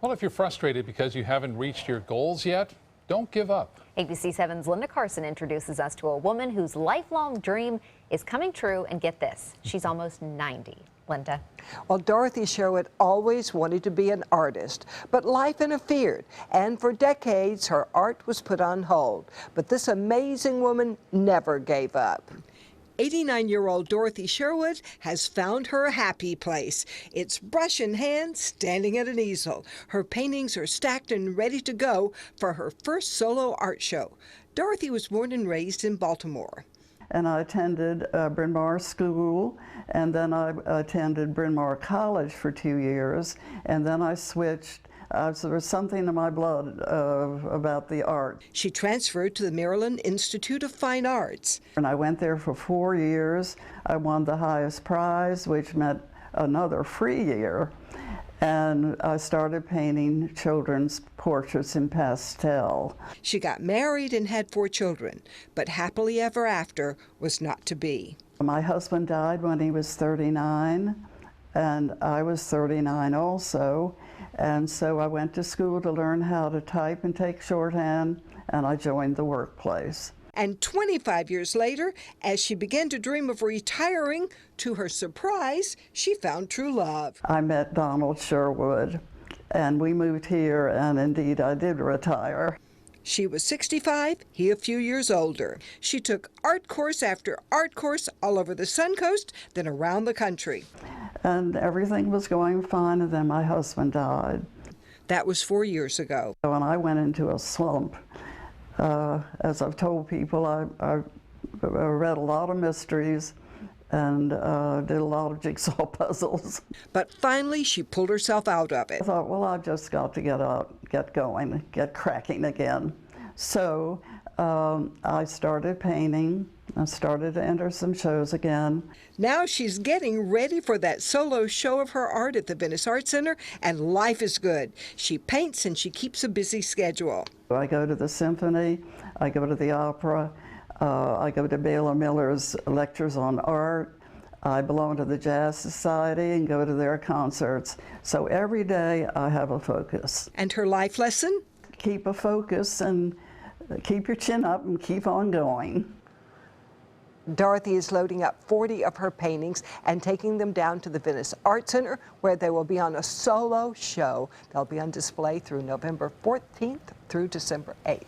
Well, if you're frustrated because you haven't reached your goals yet, don't give up. ABC 7's Linda Carson introduces us to a woman whose lifelong dream is coming true, and get this, she's almost 90. Linda. Well, Dorothy Sherwood always wanted to be an artist, but life interfered, and for decades her art was put on hold. But this amazing woman never gave up. 89-year-old Dorothy Sherwood has found her happy place. It's brush in hand, standing at an easel. Her paintings are stacked and ready to go for her first solo art show. Dorothy was born and raised in Baltimore. And I attended Bryn Mawr School, and then I attended Bryn Mawr College for 2 years, and then I switched. So there was something in my blood about the art. She transferred to the Maryland Institute of Fine Arts. And I went there for 4 years. I won the highest prize, which meant another free year. And I started painting children's portraits in pastel. She got married and had 4 children, but happily ever after was not to be. My husband died when he was 39, and I was 39 also. And so I went to school to learn how to type and take shorthand, and I joined the workplace. And 25 years later, as she began to dream of retiring, to her surprise, she found true love. I met Donald Sherwood, and we moved here, and indeed I did retire. She was 65, he a few years older. She took art course after art course all over the Suncoast, then around the country. And everything was going fine, and then my husband died. That was 4 years ago. When I went into a slump, as I've told people, I read a lot of mysteries and did a lot of jigsaw puzzles. But finally, she pulled herself out of it. I thought, well, I've just got to get out, get going, get cracking again. So I started painting. I started to enter some shows again. Now she's getting ready for that solo show of her art at the Venice Art Center, and life is good. She paints and she keeps a busy schedule. I go to the symphony, I go to the opera, I go to Baylor Miller's lectures on art. I belong to the Jazz Society and go to their concerts. So every day I have a focus. And her life lesson? Keep a focus and keep your chin up and keep on going. Dorothy is loading up 40 of her paintings and taking them down to the Venice Art Center, where they will be on a solo show. They'll be on display through November 14th through December 8th.